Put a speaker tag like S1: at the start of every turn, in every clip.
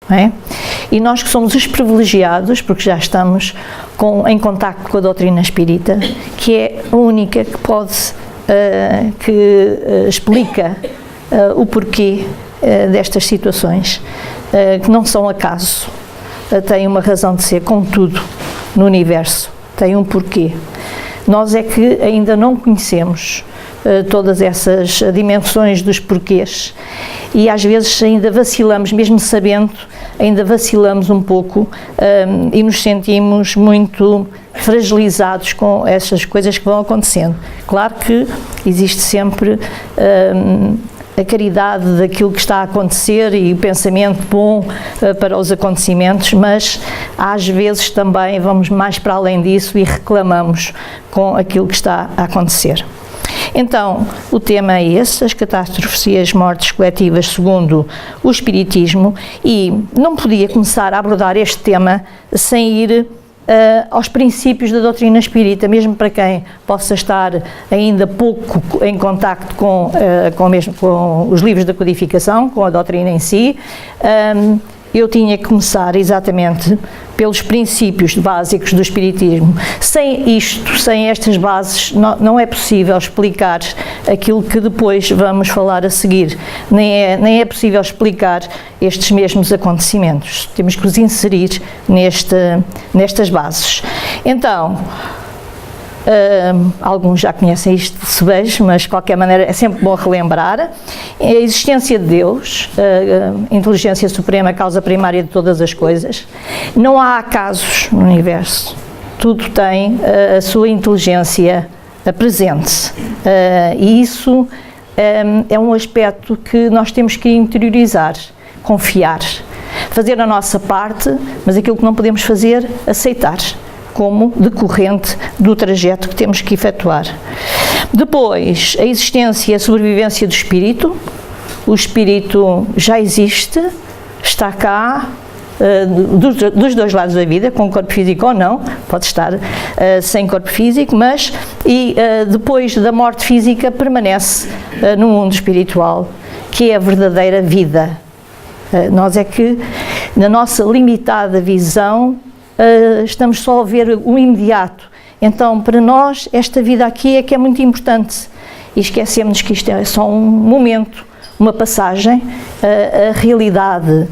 S1: não é? E nós que somos os privilegiados, porque já estamos em contacto com a doutrina espírita, que é a única que pode, explica o porquê destas situações, que não são acaso, têm uma razão de ser, como tudo no universo, tem um porquê. Nós é que ainda não conhecemos todas essas dimensões dos porquês e às vezes ainda vacilamos, mesmo sabendo, ainda vacilamos um pouco e nos sentimos muito fragilizados com essas coisas que vão acontecendo. Claro que existe sempre a caridade daquilo que está a acontecer e o pensamento bom para os acontecimentos, mas às vezes também vamos mais para além disso e reclamamos com aquilo que está a acontecer. Então, o tema é esse, as catástrofes e as mortes coletivas segundo o Espiritismo, e não podia começar a abordar este tema sem ir aos princípios da doutrina espírita, mesmo para quem possa estar ainda pouco em contacto com os livros da codificação, com a doutrina em si. Eu tinha que começar exatamente pelos princípios básicos do Espiritismo. Sem isto, sem estas bases, não é possível explicar aquilo que depois vamos falar a seguir. Nem é possível explicar estes mesmos acontecimentos. Temos que os inserir nestas bases. Então, alguns já conhecem isto de sobejo, mas de qualquer maneira é sempre bom relembrar. A existência de Deus, a inteligência suprema, a causa primária de todas as coisas. Não há acasos no universo. Tudo tem a sua inteligência presente. E isso é um aspecto que nós temos que interiorizar, confiar, fazer a nossa parte, mas aquilo que não podemos fazer, aceitar como decorrente do trajeto que temos que efetuar. Depois, a existência e a sobrevivência do espírito. O espírito já existe, está cá, dos dois lados da vida, com corpo físico ou não, pode estar sem corpo físico, mas depois da morte física permanece no mundo espiritual, que é a verdadeira vida. Nós é que, na nossa limitada visão, estamos só a ver o imediato. Então, para nós, esta vida aqui é que é muito importante. E esquecemos que isto é só um momento, uma passagem. A realidade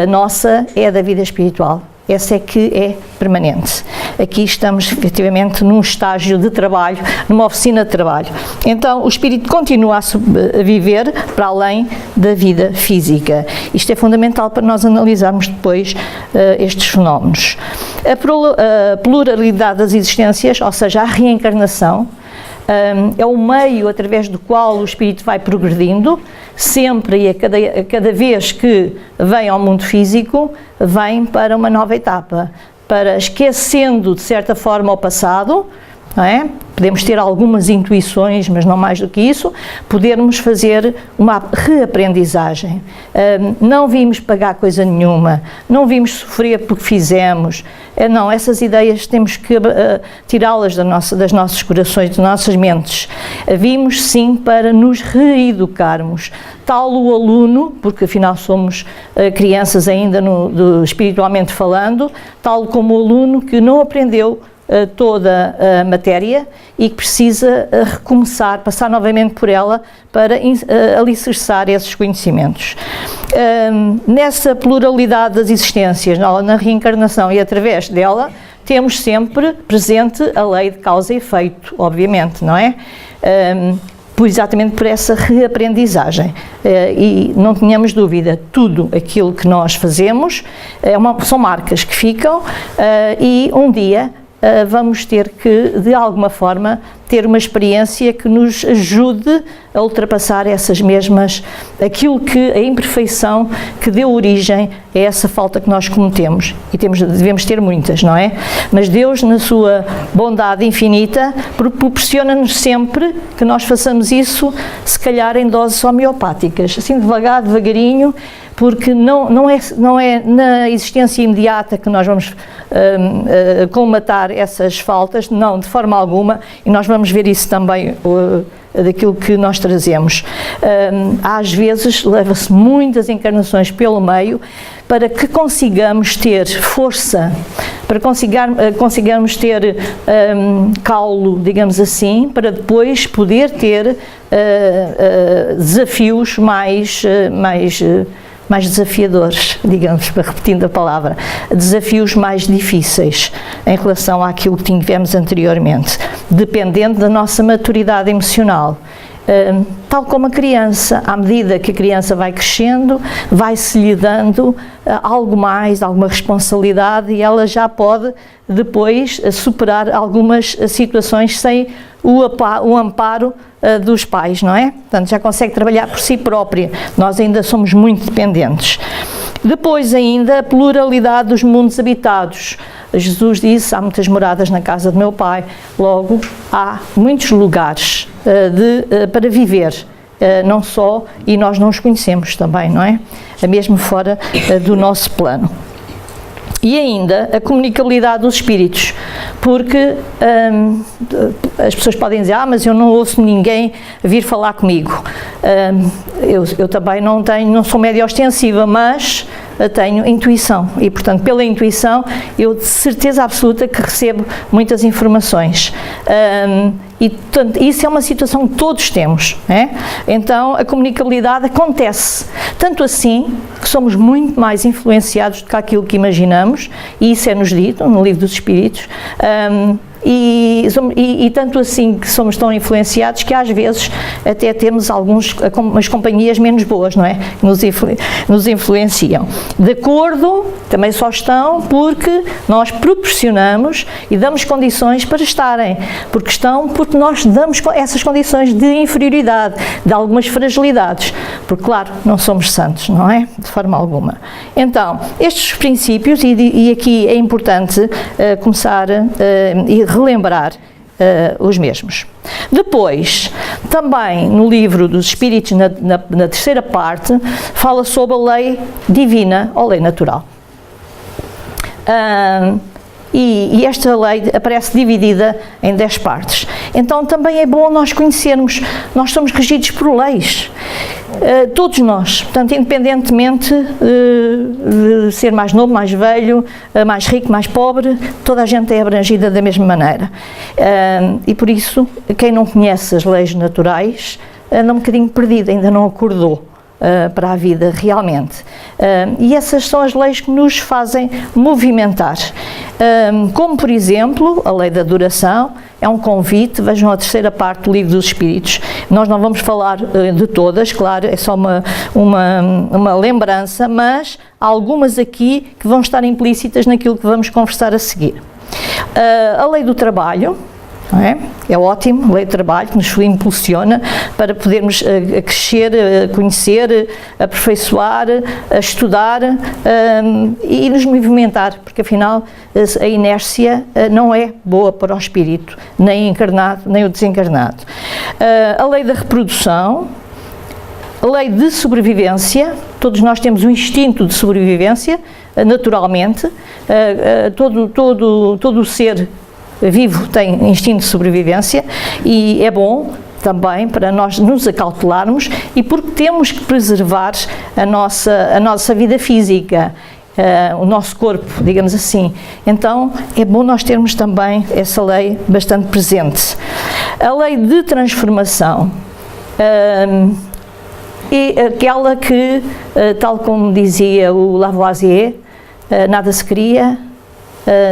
S1: nossa é da vida espiritual. Essa é que é permanente. Aqui estamos, efetivamente, num estágio de trabalho, numa oficina de trabalho. Então, o espírito continua a viver para além da vida física. Isto é fundamental para nós analisarmos depois estes fenómenos. A pluralidade das existências, ou seja, a reencarnação, é o meio através do qual o espírito vai progredindo, sempre e a cada vez que vem ao mundo físico, vem para uma nova etapa, para, esquecendo de certa forma o passado, não é? Podemos ter algumas intuições, mas não mais do que isso, podermos fazer uma reaprendizagem. Não vimos pagar coisa nenhuma, não vimos sofrer porque fizemos. Não, essas ideias temos que tirá-las das nossos corações, das nossas mentes. Vimos sim para nos reeducarmos. Tal o aluno, porque afinal somos crianças ainda espiritualmente falando, tal como o aluno que não aprendeu toda a matéria e que precisa recomeçar, passar novamente por ela para alicerçar esses conhecimentos. Nessa pluralidade das existências, na reencarnação e através dela, temos sempre presente a lei de causa e efeito, obviamente, não é? Exatamente por essa reaprendizagem. E não tenhamos dúvida, tudo aquilo que nós fazemos são marcas que ficam e um dia vamos ter que, de alguma forma, ter uma experiência que nos ajude a ultrapassar a imperfeição que deu origem a essa falta que nós cometemos. E devemos ter muitas, não é? Mas Deus, na sua bondade infinita, proporciona-nos sempre que nós façamos isso, se calhar em doses homeopáticas, assim devagarinho, porque não é na existência imediata que nós vamos colmatar essas faltas, não, de forma alguma, e nós vamos ver isso também daquilo que nós trazemos. Às vezes leva-se muitas encarnações pelo meio para que consigamos ter força, para consigamos ter caulo, digamos assim, para depois poder ter desafios mais desafiadores, digamos, repetindo a palavra, desafios mais difíceis em relação àquilo que tivemos anteriormente, dependendo da nossa maturidade emocional. Tal como a criança, à medida que a criança vai crescendo, vai-se lhe dando algo mais, alguma responsabilidade, e ela já pode depois superar algumas situações sem o amparo dos pais, não é? Portanto, já consegue trabalhar por si própria. Nós ainda somos muito dependentes. Depois ainda a pluralidade dos mundos habitados. Jesus disse, há muitas moradas na casa do meu Pai, logo há muitos lugares para viver, não só, e nós não os conhecemos também, não é? Mesmo fora do nosso plano. E ainda a comunicabilidade dos espíritos, porque as pessoas podem dizer, mas eu não ouço ninguém vir falar comigo. Eu também não sou média ostensiva, mas tenho intuição e, portanto, pela intuição eu de certeza absoluta que recebo muitas informações. E, portanto, isso é uma situação que todos temos, né? Então a comunicabilidade acontece, tanto assim que somos muito mais influenciados do que aquilo que imaginamos, e isso é-nos dito no Livro dos Espíritos, e tanto assim que somos tão influenciados que às vezes até temos umas companhias menos boas, não é? Que nos influenciam. De acordo, também só estão porque nós proporcionamos e damos condições para estarem, porque nós damos essas condições de inferioridade, de algumas fragilidades, porque claro, não somos santos, não é? De forma alguma. Então, estes princípios, e aqui é importante começar e relembrar os mesmos. Depois, também no Livro dos Espíritos, na terceira parte, fala sobre a lei divina ou lei natural. E esta lei aparece dividida em 10 partes. Então também é bom nós conhecermos, nós somos regidos por leis, todos nós, portanto, independentemente de ser mais novo, mais velho, mais rico, mais pobre, toda a gente é abrangida da mesma maneira. E por isso, quem não conhece as leis naturais anda um bocadinho perdido, ainda não acordou para a vida realmente. E essas são as leis que nos fazem movimentar. Como, por exemplo, a lei da duração é um convite, vejam a terceira parte do Livro dos Espíritos. Nós não vamos falar de todas, claro, é só uma lembrança, mas há algumas aqui que vão estar implícitas naquilo que vamos conversar a seguir. A lei do trabalho, não é? É ótimo, a lei do trabalho que nos impulsiona para podermos crescer, conhecer, aperfeiçoar, estudar e nos movimentar, porque afinal a inércia não é boa para o espírito, nem o encarnado, nem o desencarnado. A lei da reprodução, a lei de sobrevivência, todos nós temos um instinto de sobrevivência, naturalmente, todo o ser vivo tem instinto de sobrevivência, e é bom também para nós nos acautelarmos, e porque temos que preservar a nossa vida física, o nosso corpo, digamos assim. Então é bom nós termos também essa lei bastante presente. A lei de transformação, é aquela que, tal como dizia o Lavoisier, nada se cria,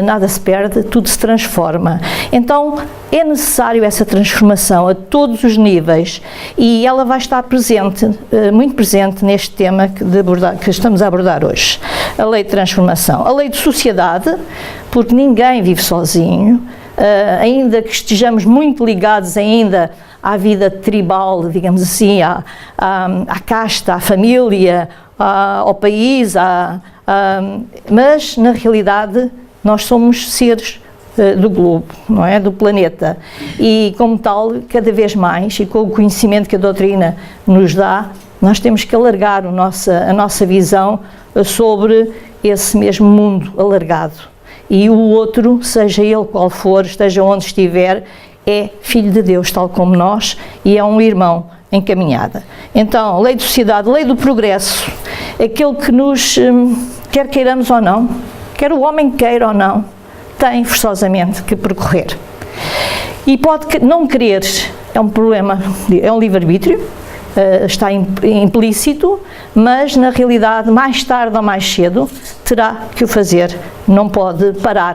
S1: nada se perde, tudo se transforma. Então é necessário essa transformação a todos os níveis, e ela vai estar presente, muito presente neste tema que estamos a abordar hoje. A lei de transformação, a lei de sociedade, porque ninguém vive sozinho, ainda que estejamos muito ligados ainda à vida tribal, digamos assim, à casta, à família, ao país, mas na realidade nós somos seres do globo, não é? Do planeta, e como tal, cada vez mais, e com o conhecimento que a doutrina nos dá, nós temos que alargar a nossa visão sobre esse mesmo mundo alargado, e o outro, seja ele qual for, esteja onde estiver, é filho de Deus, tal como nós, e é um irmão em caminhada. Então, lei de sociedade, lei do progresso, aquele que nos, quer queiramos ou não, quer o homem queira ou não, tem forçosamente que percorrer. E pode não querer, é um problema, é um livre-arbítrio, está implícito, mas na realidade, mais tarde ou mais cedo, terá que o fazer. Não pode parar,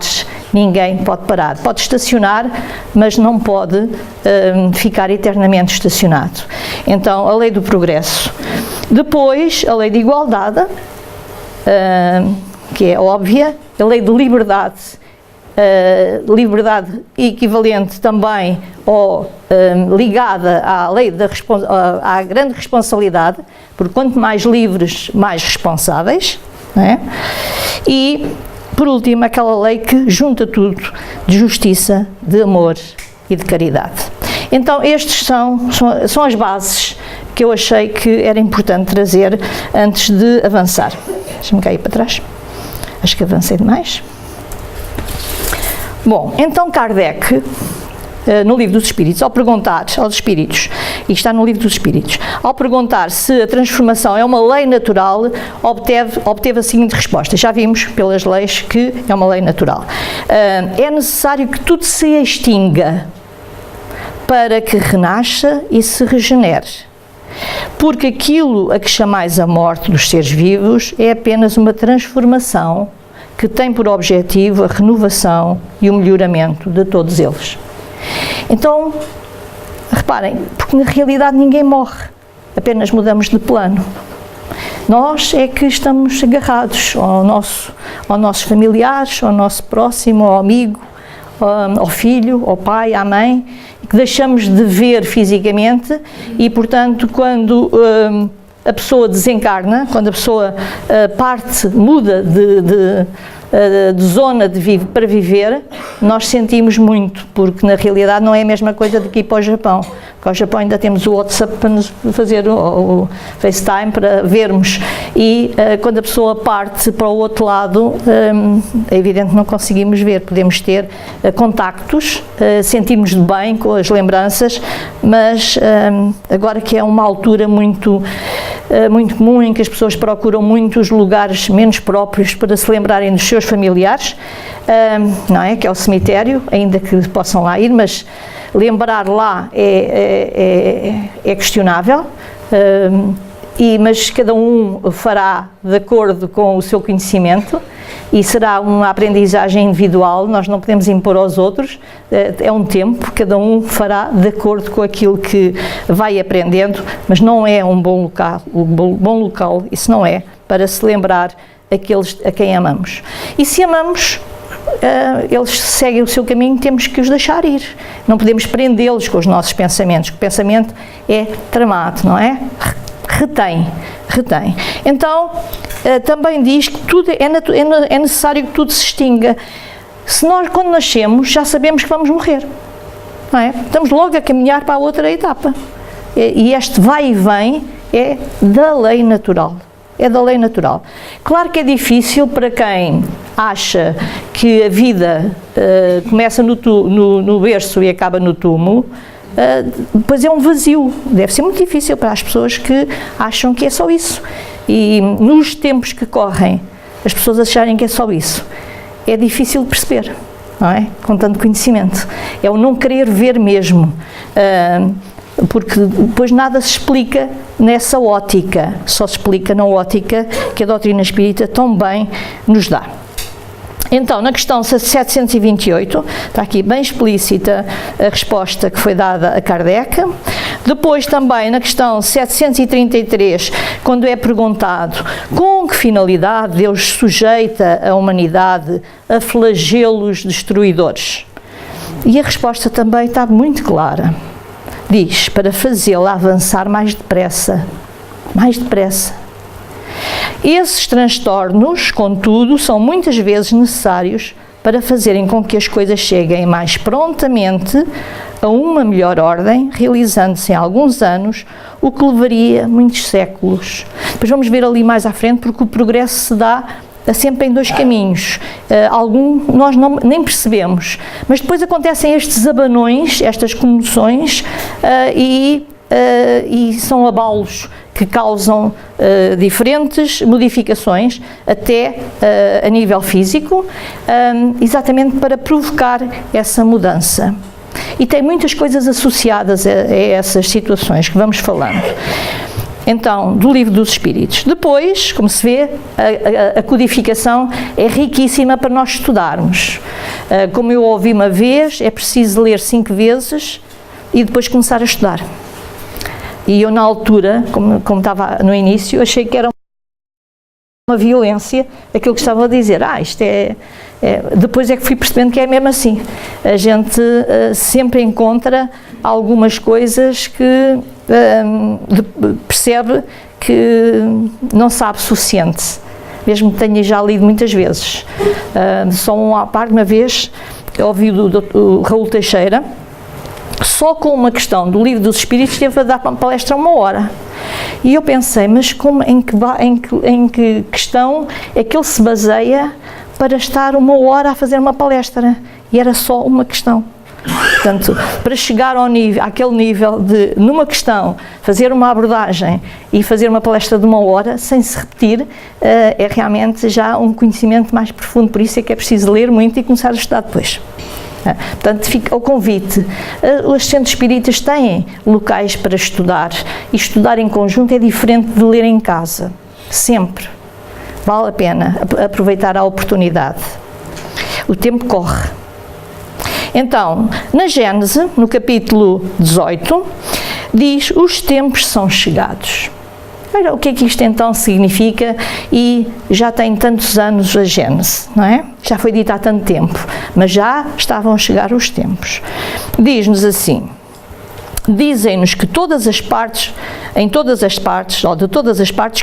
S1: ninguém pode parar. Pode estacionar, mas não pode ficar eternamente estacionado. Então, a lei do progresso. Depois, a lei de igualdade, que é óbvia, a lei de liberdade, liberdade equivalente também ou ligada à lei à grande responsabilidade, porque quanto mais livres, mais responsáveis, não é? E, por último, aquela lei que junta tudo, de justiça, de amor e de caridade. Então, estes são as bases que eu achei que era importante trazer antes de avançar. Deixa-me cair para trás. Acho que avancei demais. Bom, então Kardec, no Livro dos Espíritos, ao perguntar aos Espíritos, e está no Livro dos Espíritos, ao perguntar se a transformação é uma lei natural, obteve a seguinte resposta. Já vimos pelas leis que é uma lei natural. É necessário que tudo se extinga para que renasça e se regenere. Porque aquilo a que chamais a morte dos seres vivos é apenas uma transformação que tem por objetivo a renovação e o melhoramento de todos eles. Então, reparem, porque na realidade ninguém morre, apenas mudamos de plano. Nós é que estamos agarrados aos nossos familiares, ao nosso próximo, ao amigo, ao filho, ao pai, à mãe, que deixamos de ver fisicamente e, portanto, quando a pessoa desencarna, quando a pessoa muda de zona para viver, nós sentimos muito, porque na realidade não é a mesma coisa de ir para o Japão. Porque ao Japão ainda temos o WhatsApp para nos fazer o FaceTime para vermos e quando a pessoa parte para o outro lado, é evidente que não conseguimos ver, podemos ter contactos, sentimos bem com as lembranças, mas agora que é uma altura muito comum em que as pessoas procuram muitos lugares menos próprios para se lembrarem dos seus familiares, não é? Que é o cemitério, ainda que possam lá ir, mas lembrar lá é questionável, mas cada um fará de acordo com o seu conhecimento e será uma aprendizagem individual, nós não podemos impor aos outros, é um tempo, cada um fará de acordo com aquilo que vai aprendendo, mas não é um bom local, isso não é, para se lembrar aqueles a quem amamos. E se amamos, eles seguem o seu caminho, temos que os deixar ir. Não podemos prendê-los com os nossos pensamentos. O pensamento é tramado, não é? Retém. Então, também diz que tudo é necessário que tudo se extinga. Se nós, quando nascemos, já sabemos que vamos morrer, não é? Estamos logo a caminhar para a outra etapa. E este vai e vem é da lei natural. É da lei natural. Claro que é difícil para quem acha que a vida começa no berço e acaba no túmulo, pois é um vazio. Deve ser muito difícil para as pessoas que acham que é só isso. E nos tempos que correm, as pessoas acharem que é só isso, é difícil de perceber, não é? Com tanto conhecimento. É o não querer ver mesmo. Porque depois nada se explica nessa ótica, só se explica na ótica que a doutrina espírita tão bem nos dá. Então, na questão 728, está aqui bem explícita a resposta que foi dada a Kardec. Depois também na questão 733, quando é perguntado com que finalidade Deus sujeita a humanidade a flagelos destruidores. E a resposta também está muito clara. Diz, para fazê-la avançar mais depressa. Esses transtornos, contudo, são muitas vezes necessários para fazerem com que as coisas cheguem mais prontamente a uma melhor ordem, realizando-se em alguns anos, o que levaria muitos séculos. Depois vamos ver ali mais à frente, porque o progresso se dá sempre em dois caminhos. Nós nem percebemos, mas depois acontecem estes abanões, estas comoções, e são abalos que causam diferentes modificações, até a nível físico, exatamente para provocar essa mudança. E tem muitas coisas associadas a essas situações que vamos falando. Então, do Livro dos Espíritos. Depois, como se vê, a codificação é riquíssima para nós estudarmos. Como eu ouvi uma vez, é preciso ler 5 vezes e depois começar a estudar. E eu, na altura, como estava no início, achei que era uma violência aquilo que estava a dizer. Isto depois é que fui percebendo que é mesmo assim. A gente sempre encontra algumas coisas que percebe que não sabe o suficiente, mesmo que tenha já lido muitas vezes. Só uma vez ouvi do Raul Teixeira, só com uma questão do Livro dos Espíritos teve a dar uma palestra 1 hora. E eu pensei, mas em que questão é que ele se baseia para estar 1 hora a fazer uma palestra? E era só uma questão. Portanto, para chegar àquele nível de, numa questão, fazer uma abordagem e fazer uma palestra de 1 hora, sem se repetir, é realmente já um conhecimento mais profundo. Por isso é que é preciso ler muito e começar a estudar depois. Portanto, fica o convite. Os centros espíritas têm locais para estudar, e estudar em conjunto é diferente de ler em casa. Sempre. Vale a pena aproveitar a oportunidade. O tempo corre. Então, na Gênese, no capítulo 18, diz: os tempos são chegados. Ora, o que é que isto então significa? E já tem tantos anos a Gênese, não é? Já foi dito há tanto tempo, mas já estavam a chegar os tempos. Diz-nos assim: dizem-nos que de todas as partes,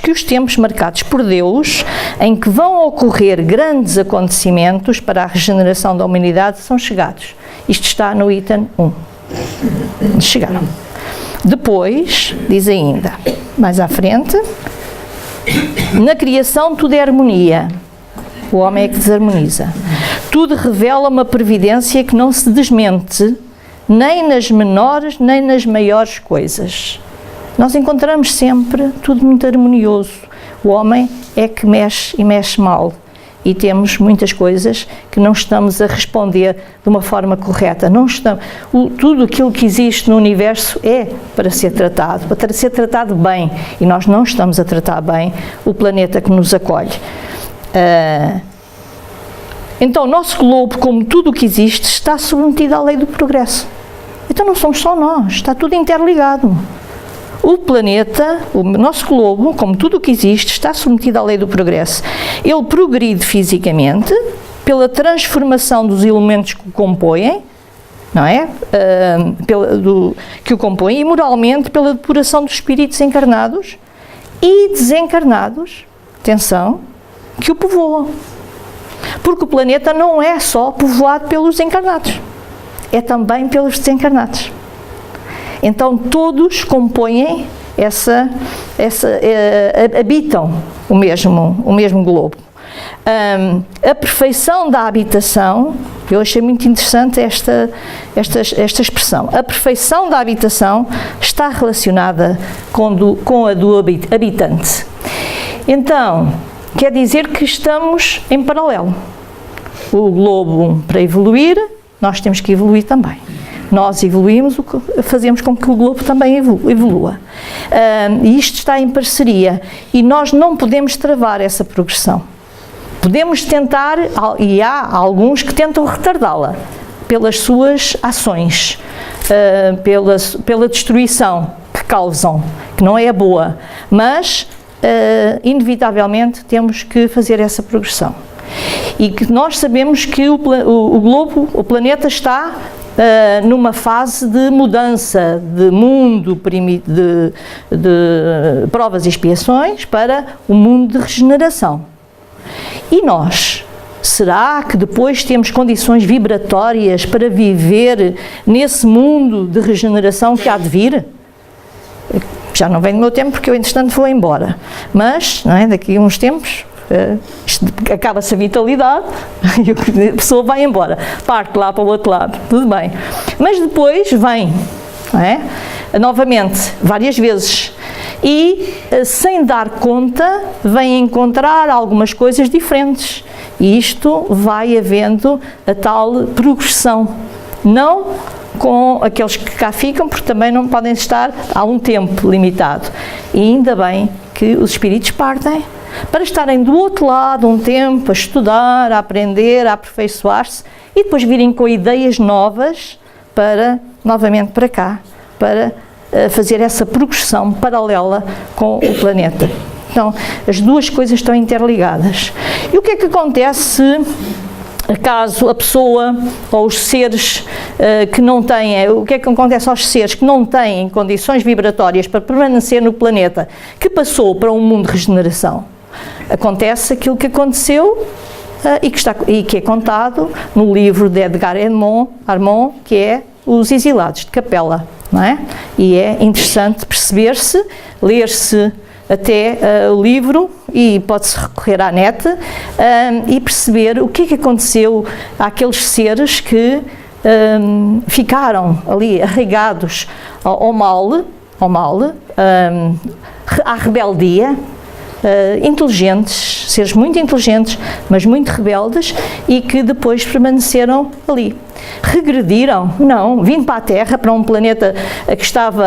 S1: que os tempos marcados por Deus, em que vão ocorrer grandes acontecimentos para a regeneração da humanidade, são chegados. Isto está no item 1. Chegaram. Depois, diz ainda, mais à frente, na criação tudo é harmonia. O homem é que desarmoniza. Tudo revela uma previdência que não se desmente, nem nas menores, nem nas maiores coisas. Nós encontramos sempre tudo muito harmonioso. O homem é que mexe e mexe mal. E temos muitas coisas que não estamos a responder de uma forma correta. Tudo aquilo que existe no universo é para ser tratado bem. E nós não estamos a tratar bem o planeta que nos acolhe. Então, o nosso globo, como tudo o que existe, está submetido à lei do progresso. Então não somos só nós, está tudo interligado. O planeta, o nosso globo, como tudo o que existe, está submetido à lei do progresso. Ele progride fisicamente pela transformação dos elementos que o compõem, não é? Que o compõem, e moralmente pela depuração dos espíritos encarnados e desencarnados, atenção, que o povoam. Porque o planeta não é só povoado pelos encarnados, é também pelos desencarnados. Então todos compõem habitam o mesmo globo. A perfeição da habitação, eu achei muito interessante esta expressão. A perfeição da habitação está relacionada com a do habitante. Então, quer dizer que estamos em paralelo. O globo, para evoluir, nós temos que evoluir também. Nós evoluímos, fazemos com que o globo também evolua. E isto está em parceria. E nós não podemos travar essa progressão. Podemos tentar, e há alguns que tentam retardá-la, pelas suas ações, pela destruição que causam, que não é boa. Mas, inevitavelmente, temos que fazer essa progressão. E que nós sabemos que o globo, o planeta está numa fase de mudança de mundo de provas e expiações para o mundo de regeneração. E nós, será que depois temos condições vibratórias para viver nesse mundo de regeneração que há de vir? Já não vem do meu tempo porque eu, entretanto, vou embora. Mas, não é, daqui a uns tempos, acaba-se a vitalidade e a pessoa vai embora, parte lá para o outro lado, tudo bem. Mas depois vem, não é? Novamente, várias vezes, e sem dar conta, vem encontrar algumas coisas diferentes. E isto vai havendo a tal progressão, não com aqueles que cá ficam, porque também não podem estar há um tempo limitado. E ainda bem que os espíritos partem para estarem do outro lado um tempo a estudar, a aprender, a aperfeiçoar-se e depois virem com ideias novas para, novamente para cá, para fazer essa progressão paralela com o planeta. Então, as duas coisas estão interligadas. E o que é que acontece caso a pessoa ou os seres que não têm, o que é que acontece aos seres que não têm condições vibratórias para permanecer no planeta, que passou para um mundo de regeneração? Acontece aquilo que aconteceu e que é contado no livro de Edgar Armand, que é Os Exilados de Capela, não é? E é interessante perceber-se, ler-se até o livro, e pode-se recorrer à net e perceber o que é que aconteceu àqueles seres que ficaram ali arraigados ao mal, à rebeldia, inteligentes, seres muito inteligentes, mas muito rebeldes, e que depois permaneceram ali. Regrediram? Não. Vindo para a Terra, para um planeta que estava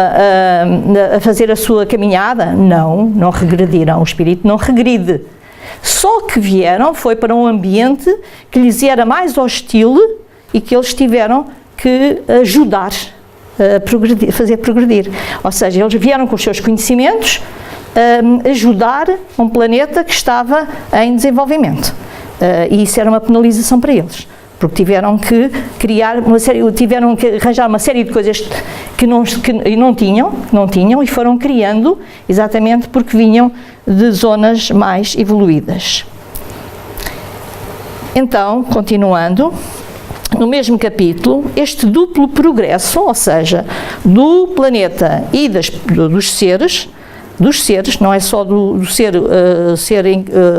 S1: a fazer a sua caminhada? Não, não regrediram. O espírito não regride. Só que vieram, foi para um ambiente que lhes era mais hostil e que eles tiveram que ajudar a progredir, fazer progredir. Ou seja, eles vieram com os seus conhecimentos ajudar um planeta que estava em desenvolvimento. E isso era uma penalização para eles, porque tiveram que criar tiveram que arranjar uma série de coisas que não tinham e foram criando, exatamente porque vinham de zonas mais evoluídas. Então, continuando, no mesmo capítulo, este duplo progresso, ou seja, do planeta e dos seres, não é só do ser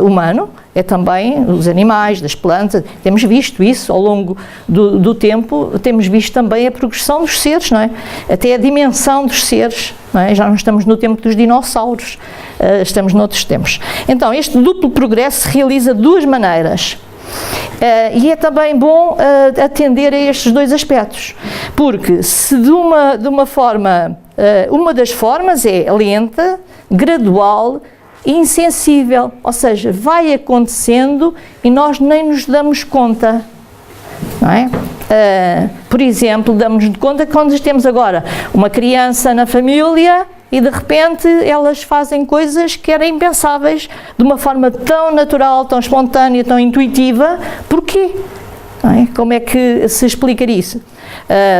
S1: humano, é também os animais, das plantas. Temos visto isso ao longo do tempo, temos visto também a progressão dos seres, não é? Até a dimensão dos seres, não é? Já não estamos no tempo dos dinossauros, estamos noutros tempos. Então, este duplo progresso se realiza de duas maneiras. E é também bom atender a estes dois aspectos, porque se de uma forma, uma das formas é lenta, gradual e insensível, ou seja, vai acontecendo e nós nem nos damos conta, não é? Por exemplo, damos-nos conta que quando temos agora uma criança na família e de repente elas fazem coisas que eram impensáveis, de uma forma tão natural, tão espontânea, tão intuitiva. Porquê? Não é? Como é que se explicaria isso?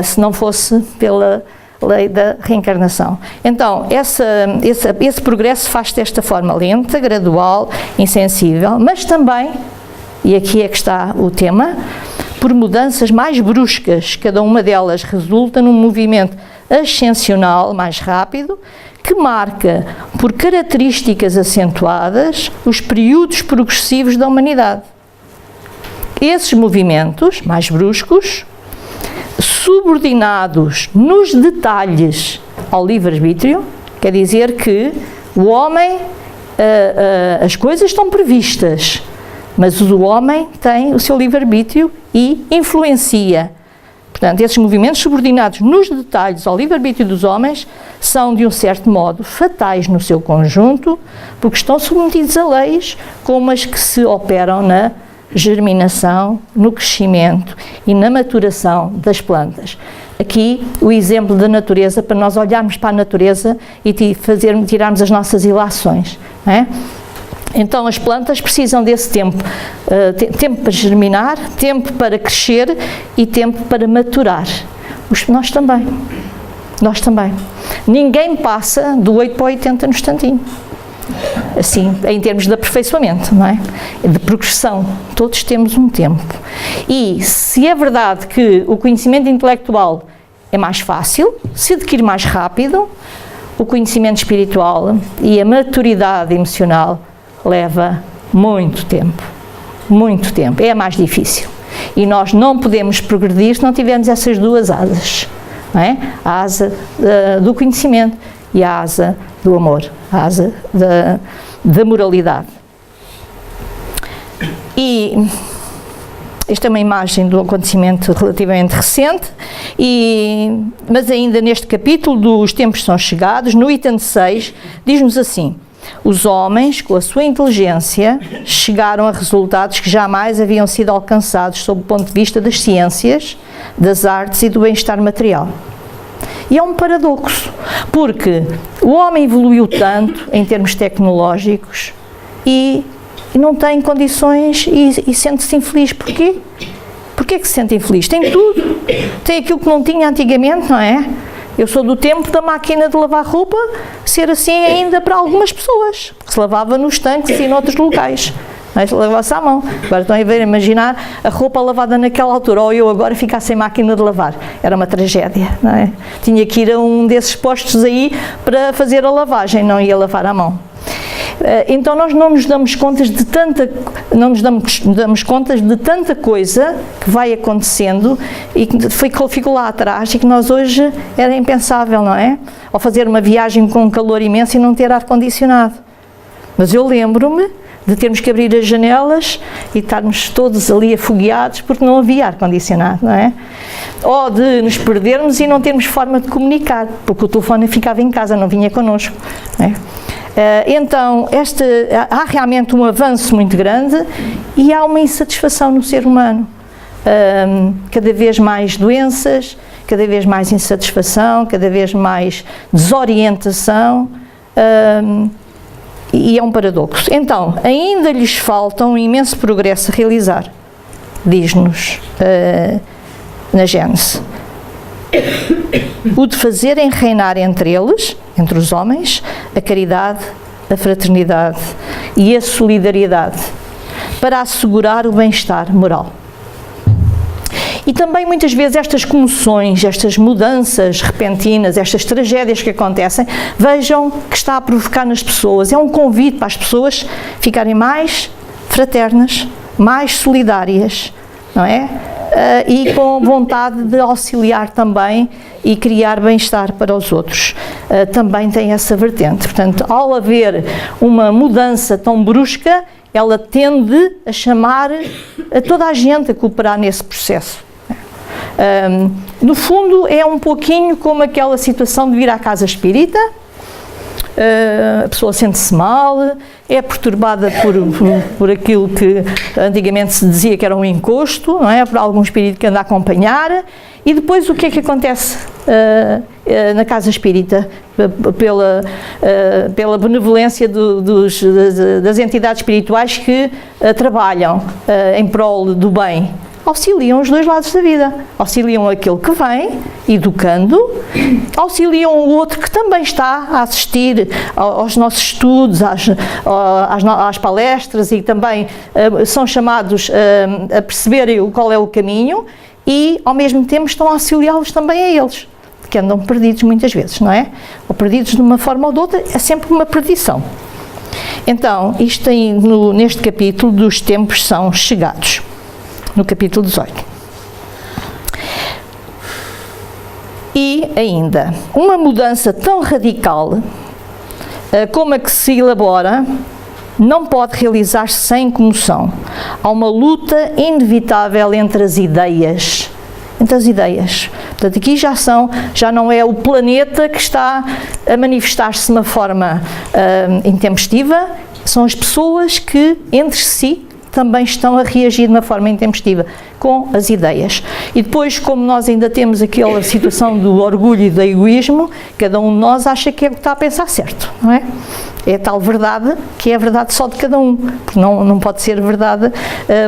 S1: Se não fosse pela lei da reencarnação. Então, esse progresso faz-se desta forma lenta, gradual, insensível, mas também, e aqui é que está o tema, por mudanças mais bruscas. Cada uma delas resulta num movimento ascensional mais rápido, que marca por características acentuadas os períodos progressivos da humanidade. Esses movimentos mais bruscos, subordinados nos detalhes ao livre-arbítrio, quer dizer que o homem, as coisas estão previstas, mas o homem tem o seu livre-arbítrio e influencia. Portanto, esses movimentos subordinados nos detalhes ao livre-arbítrio dos homens são, de um certo modo, fatais no seu conjunto, porque estão submetidos a leis como as que se operam na germinação, no crescimento e na maturação das plantas. Aqui o exemplo da natureza, para nós olharmos para a natureza e tirarmos as nossas ilações, não é? Então as plantas precisam desse tempo, tempo para germinar, tempo para crescer e tempo para maturar. Nós também. Ninguém passa do 8 para o 80 no instantinho. Assim, em termos de aperfeiçoamento, não é? De progressão, todos temos um tempo. E se é verdade que o conhecimento intelectual é mais fácil, se adquire mais rápido, o conhecimento espiritual e a maturidade emocional leva muito tempo, muito tempo. É mais difícil. E nós não podemos progredir se não tivermos essas duas asas, não é? A asa do conhecimento e a asa do amor, a asa da moralidade. E esta é uma imagem do acontecimento relativamente recente, mas ainda neste capítulo dos tempos são chegados, no item 6, diz-nos assim: os homens, com a sua inteligência, chegaram a resultados que jamais haviam sido alcançados sob o ponto de vista das ciências, das artes e do bem-estar material. E é um paradoxo, porque o homem evoluiu tanto em termos tecnológicos e não tem condições e sente-se infeliz. Porquê? Porquê que se sente infeliz? Tem tudo. Tem aquilo que não tinha antigamente, não é? Eu sou do tempo da máquina de lavar roupa ser assim ainda para algumas pessoas, que se lavava nos tanques e noutros locais. Mas lava-se à mão. Agora estão a ver, imaginar a roupa lavada naquela altura, ou eu agora ficar sem máquina de lavar. Era uma tragédia, não é? Tinha que ir a um desses postos aí para fazer a lavagem, não ia lavar à mão. Então nós não nos damos contas de tanta coisa que vai acontecendo e que ficou lá atrás e que nós hoje era impensável, não é? Ou fazer uma viagem com um calor imenso e não ter ar-condicionado. Mas eu lembro-me de termos que abrir as janelas e estarmos todos ali afogueados porque não havia ar-condicionado, não é? Ou de nos perdermos e não termos forma de comunicar, porque o telefone ficava em casa, não vinha connosco, não é? Então, há realmente um avanço muito grande e há uma insatisfação no ser humano. Cada vez mais doenças, cada vez mais insatisfação, cada vez mais desorientação, e é um paradoxo. Então, ainda lhes falta um imenso progresso a realizar, diz-nos na Gênese. O de fazerem reinar entre eles, entre os homens, a caridade, a fraternidade e a solidariedade, para assegurar o bem-estar moral. E também muitas vezes estas comoções, estas mudanças repentinas, estas tragédias que acontecem, vejam que está a provocar nas pessoas. É um convite para as pessoas ficarem mais fraternas, mais solidárias, não é? E com vontade de auxiliar também e criar bem-estar para os outros. Também tem essa vertente. Portanto, ao haver uma mudança tão brusca, ela tende a chamar a toda a gente a cooperar nesse processo. No fundo, é um pouquinho como aquela situação de vir à casa espírita. A pessoa sente-se mal, é perturbada por aquilo que antigamente se dizia que era um encosto, não é? Por algum espírito que anda a acompanhar. E depois o que é que acontece na casa espírita? Pela benevolência das entidades espirituais que trabalham em prol do bem. Auxiliam os dois lados da vida. Auxiliam aquele que vem, educando, auxiliam o outro que também está a assistir aos nossos estudos, às palestras e também são chamados a perceberem qual é o caminho e, ao mesmo tempo, estão a auxiliá-los também a eles, que andam perdidos muitas vezes, não é? Ou perdidos de uma forma ou de outra, é sempre uma perdição. Então, isto tem neste capítulo dos tempos são chegados. No capítulo 18. E ainda, uma mudança tão radical como a que se elabora não pode realizar-se sem comoção. Há uma luta inevitável entre as ideias. Entre as ideias. Portanto, aqui já não é o planeta que está a manifestar-se de uma forma intempestiva, são as pessoas que, entre si, também estão a reagir de uma forma intempestiva com as ideias. E depois, como nós ainda temos aquela situação do orgulho e do egoísmo, cada um de nós acha que é o que está a pensar certo, não é? É tal verdade que é a verdade só de cada um, porque não pode ser verdade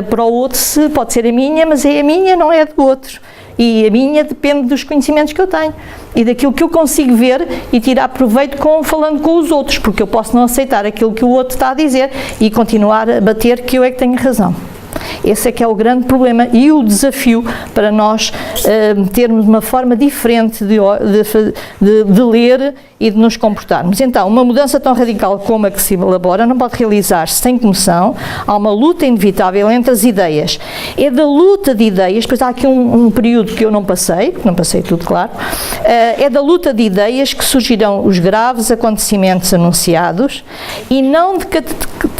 S1: para o outro, se pode ser a minha, mas é a minha, não é a do outro. E a minha depende dos conhecimentos que eu tenho e daquilo que eu consigo ver e tirar proveito falando com os outros, porque eu posso não aceitar aquilo que o outro está a dizer e continuar a bater que eu é que tenho razão. Esse é que é o grande problema e o desafio para nós termos uma forma diferente de ler e de nos comportarmos. Então, uma mudança tão radical como a que se elabora não pode realizar-se sem comoção. Há uma luta inevitável entre as ideias. É da luta de ideias, depois há aqui um período que eu não passei tudo, claro, é da luta de ideias que surgirão os graves acontecimentos anunciados e não de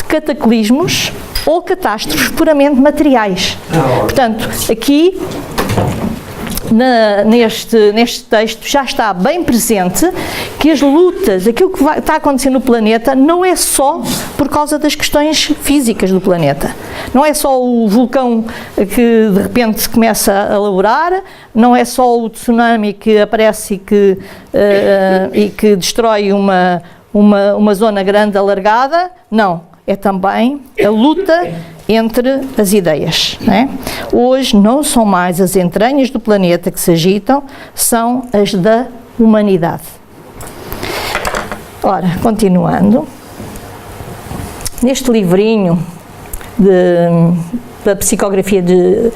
S1: cataclismos ou catástrofes puramente materiais. Portanto, aqui neste texto já está bem presente que as lutas, aquilo que está acontecendo no planeta não é só por causa das questões físicas do planeta. Não é só o vulcão que de repente começa a laborar, não é só o tsunami que aparece e que destrói uma zona grande alargada, não. É também a luta entre as ideias. Não é? Hoje não são mais as entranhas do planeta que se agitam, são as da humanidade. Ora, continuando, neste livrinho da psicografia de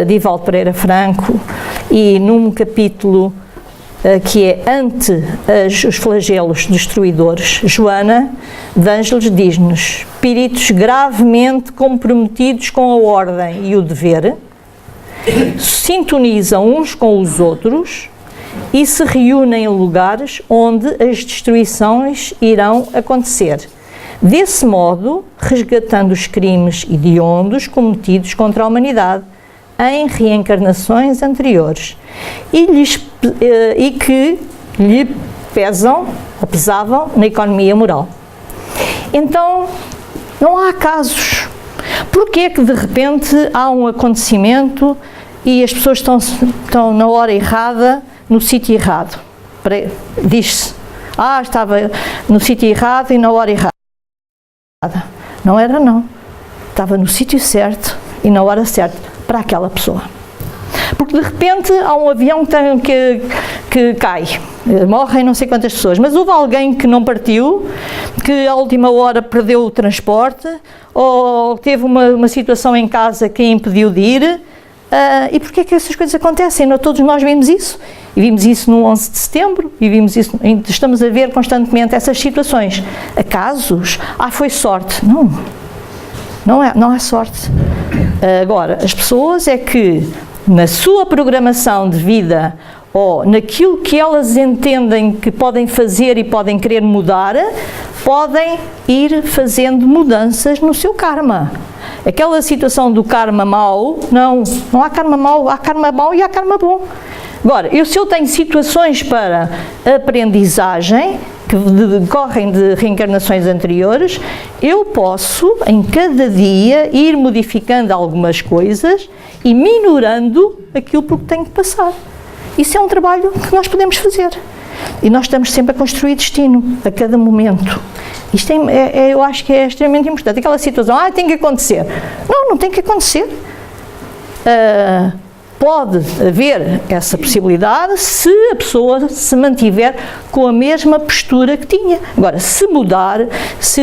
S1: Divaldo Pereira Franco e num capítulo que é ante os flagelos destruidores, Joana de Ângeles diz-nos: espíritos gravemente comprometidos com a ordem e o dever, sintonizam uns com os outros e se reúnem em lugares onde as destruições irão acontecer. Desse modo, resgatando os crimes hediondos cometidos contra a humanidade em reencarnações anteriores e que lhe pesam ou pesavam na economia moral. Então, não há casos. Porquê é que de repente há um acontecimento e as pessoas estão na hora errada, no sítio errado? Diz-se, estava no sítio errado e na hora errada. Não era, não. Estava no sítio certo e na hora certa para aquela pessoa. Porque de repente há um avião que cai, morrem não sei quantas pessoas, mas houve alguém que não partiu, que à última hora perdeu o transporte, ou teve uma situação em casa que a impediu de ir. E porquê é que essas coisas acontecem? Todos nós vimos isso, e vimos isso no 11 de setembro, e vimos isso, estamos a ver constantemente essas situações. Acasos? Foi sorte. Não há sorte. Agora, as pessoas é que, na sua programação de vida, ou naquilo que elas entendem que podem fazer e podem querer mudar, podem ir fazendo mudanças no seu karma. Aquela situação do karma mau, não há karma mau, há karma mau e há karma bom. Agora, se eu tenho situações para aprendizagem, que decorrem de reencarnações anteriores, eu posso, em cada dia, ir modificando algumas coisas e minorando aquilo por que tenho que passar. Isso é um trabalho que nós podemos fazer. E nós estamos sempre a construir destino, a cada momento. Isto eu acho que é extremamente importante. Aquela situação, tem que acontecer. Não tem que acontecer. Pode haver essa possibilidade se a pessoa se mantiver com a mesma postura que tinha. Agora, se mudar, se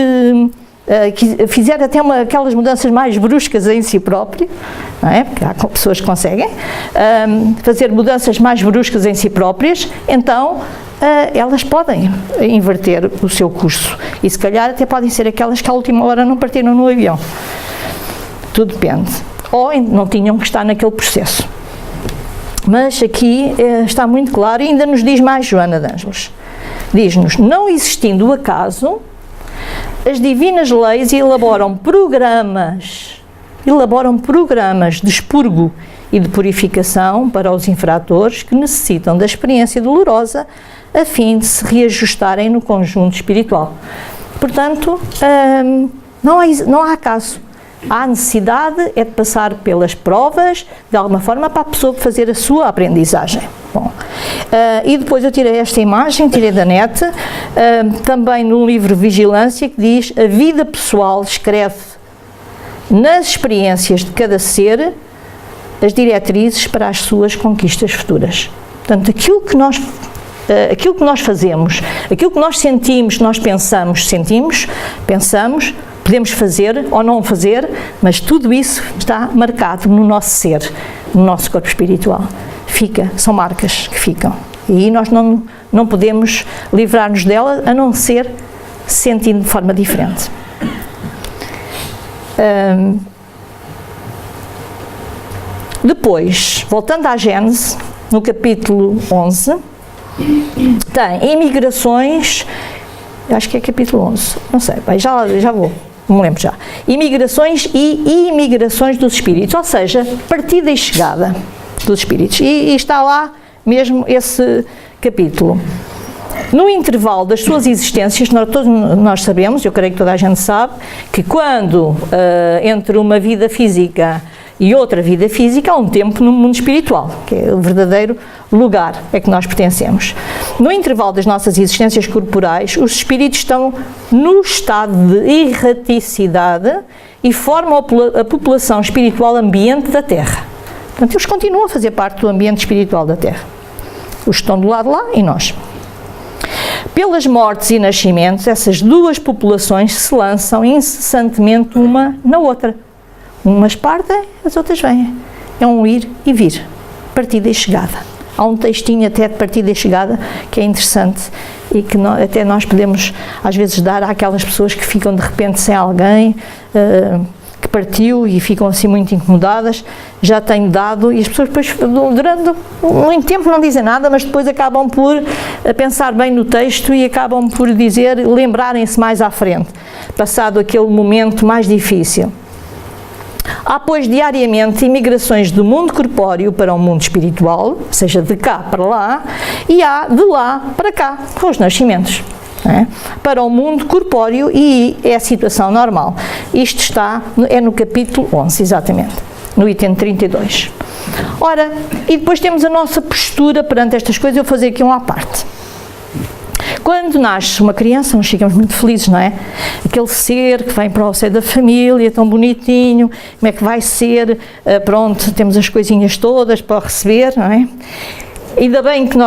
S1: fizer até aquelas mudanças mais bruscas em si próprio, não é? Porque há pessoas que conseguem fazer mudanças mais bruscas em si próprias, então elas podem inverter o seu curso e se calhar até podem ser aquelas que à última hora não partiram no avião. Tudo depende. Ou não tinham que estar naquele processo. Mas aqui está muito claro e ainda nos diz mais Joana de Ângeles. Diz-nos: não existindo o acaso, as divinas leis elaboram programas de expurgo e de purificação para os infratores que necessitam da experiência dolorosa a fim de se reajustarem no conjunto espiritual. Portanto, não há acaso. Há necessidade de passar pelas provas, de alguma forma, para a pessoa fazer a sua aprendizagem. Bom, e depois eu tirei esta imagem, tirei da net, também no livro Vigilância, que diz: a vida pessoal escreve nas experiências de cada ser as diretrizes para as suas conquistas futuras. Portanto, aquilo que nós fazemos, aquilo que nós sentimos, nós pensamos, podemos fazer ou não fazer, mas tudo isso está marcado no nosso ser, no nosso corpo espiritual. São marcas que ficam. E aí nós não podemos livrar-nos dela, a não ser sentindo de forma diferente. Depois, voltando à Gênese, no capítulo 11, tem imigrações, acho que é capítulo 11, não sei, já vou, não me lembro já. Imigrações e imigrações dos espíritos, ou seja, partida e chegada dos espíritos. E está lá mesmo esse capítulo. No intervalo das suas existências, todos nós sabemos, eu creio que toda a gente sabe, que quando entre uma vida física e outra vida física, há um tempo no mundo espiritual, que é o verdadeiro lugar a que nós pertencemos. No intervalo das nossas existências corporais, os espíritos estão no estado de erraticidade e formam a população espiritual ambiente da Terra. Portanto, eles continuam a fazer parte do ambiente espiritual da Terra. Os que estão do lado de lá e nós. Pelas mortes e nascimentos, essas duas populações se lançam incessantemente uma na outra. Umas partem, as outras vêm. É um ir e vir, partida e chegada. Há um textinho até de partida e chegada que é interessante e que até nós podemos às vezes dar àquelas pessoas que ficam de repente sem alguém, que partiu e ficam assim muito incomodadas. Já tenho dado, e as pessoas depois durante muito tempo não dizem nada, mas depois acabam por pensar bem no texto e acabam por dizer, lembrarem-se mais à frente, passado aquele momento mais difícil. Há, pois, diariamente imigrações do mundo corpóreo para o mundo espiritual, ou seja, de cá para lá, e há de lá para cá, com os nascimentos. Para o mundo corpóreo, e é a situação normal. Isto é no capítulo 11, exatamente, no item 32. Ora, e depois temos a nossa postura perante estas coisas. Eu vou fazer aqui uma à parte. Quando nasce uma criança, nós ficamos muito felizes, não é? Aquele ser que vem para o seio da família, tão bonitinho, como é que vai ser? Pronto, temos as coisinhas todas para receber, não é? Ainda bem que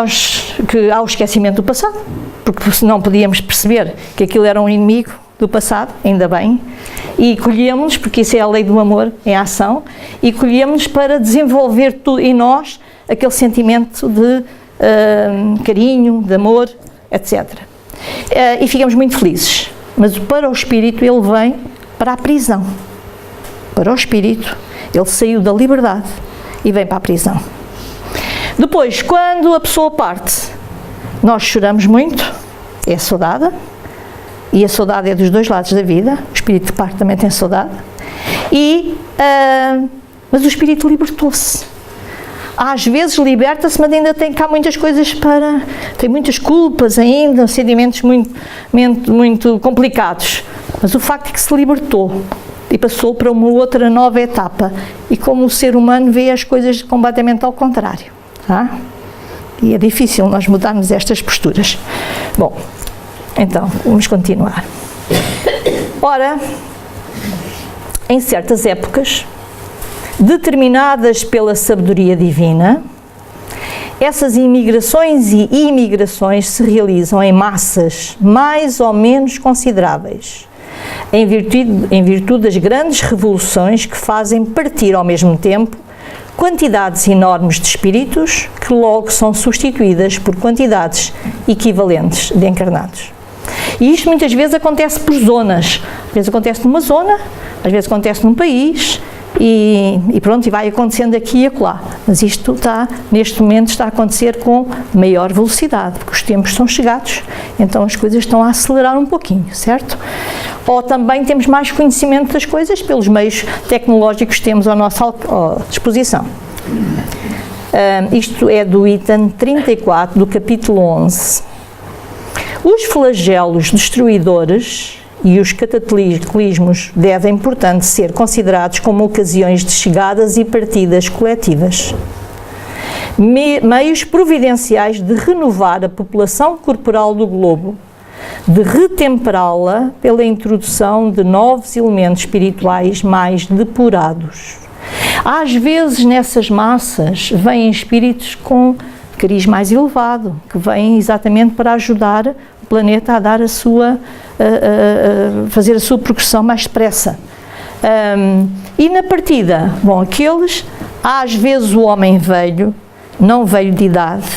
S1: há o esquecimento do passado, porque senão podíamos perceber que aquilo era um inimigo do passado, ainda bem, e colhemos, porque isso é a lei do amor em ação, e colhemos para desenvolver em nós aquele sentimento de carinho, de amor, etc. E ficamos muito felizes. Mas para o espírito ele vem para a prisão. Para o espírito ele saiu da liberdade e vem para a prisão. Depois, quando a pessoa parte, nós choramos muito, é saudade, e a saudade é dos dois lados da vida, o espírito que parte também tem saudade, mas o espírito libertou-se. Às vezes liberta-se, mas ainda tem cá muitas coisas tem muitas culpas ainda, sentimentos muito complicados. Mas o facto é que se libertou e passou para uma outra nova etapa. E como o ser humano vê as coisas completamente ao contrário. E é difícil nós mudarmos estas posturas. Bom, então, vamos continuar. Ora, em certas épocas, determinadas pela sabedoria divina, essas imigrações e imigrações se realizam em massas mais ou menos consideráveis, em virtude das grandes revoluções que fazem partir ao mesmo tempo quantidades enormes de espíritos que logo são substituídas por quantidades equivalentes de encarnados. E isto muitas vezes acontece por zonas. Às vezes acontece numa zona, às vezes acontece num país, e pronto, e vai acontecendo aqui e acolá. Mas isto neste momento está a acontecer com maior velocidade, porque os tempos são chegados, então as coisas estão a acelerar um pouquinho, certo? Ou também temos mais conhecimento das coisas pelos meios tecnológicos que temos à nossa disposição. Isto é do item 34 do capítulo 11. Os flagelos destruidores e os cataclismos devem, portanto, ser considerados como ocasiões de chegadas e partidas coletivas. Meios providenciais de renovar a população corporal do globo, de retemperá-la pela introdução de novos elementos espirituais mais depurados. Às vezes, nessas massas, vêm espíritos cariz mais elevado, que vem exatamente para ajudar o planeta a dar a sua, fazer a sua progressão mais depressa. E na partida, bom, aqueles, às vezes o homem velho, não velho de idade,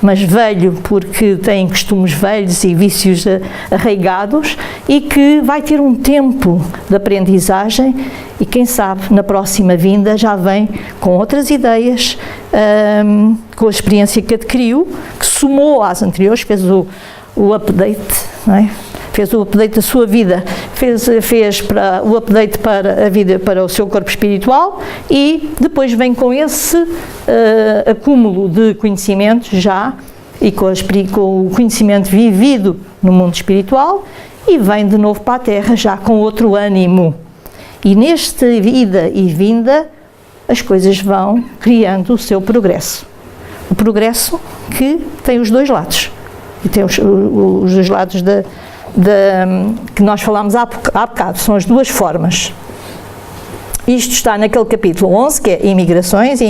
S1: mas velho porque tem costumes velhos e vícios arraigados e que vai ter um tempo de aprendizagem e quem sabe na próxima vinda já vem com outras ideias, com a experiência que adquiriu, que somou às anteriores, fez o update, não é? Fez o update da sua vida, fez o update para a vida, para o seu corpo espiritual e depois vem com esse acúmulo de conhecimentos já e com o conhecimento vivido no mundo espiritual e vem de novo para a Terra já com outro ânimo. E nesta ida e vinda as coisas vão criando o seu progresso. O progresso que tem os dois lados. E tem os dois lados que nós falámos há bocado, são as duas formas. Isto está naquele capítulo 11, que é imigrações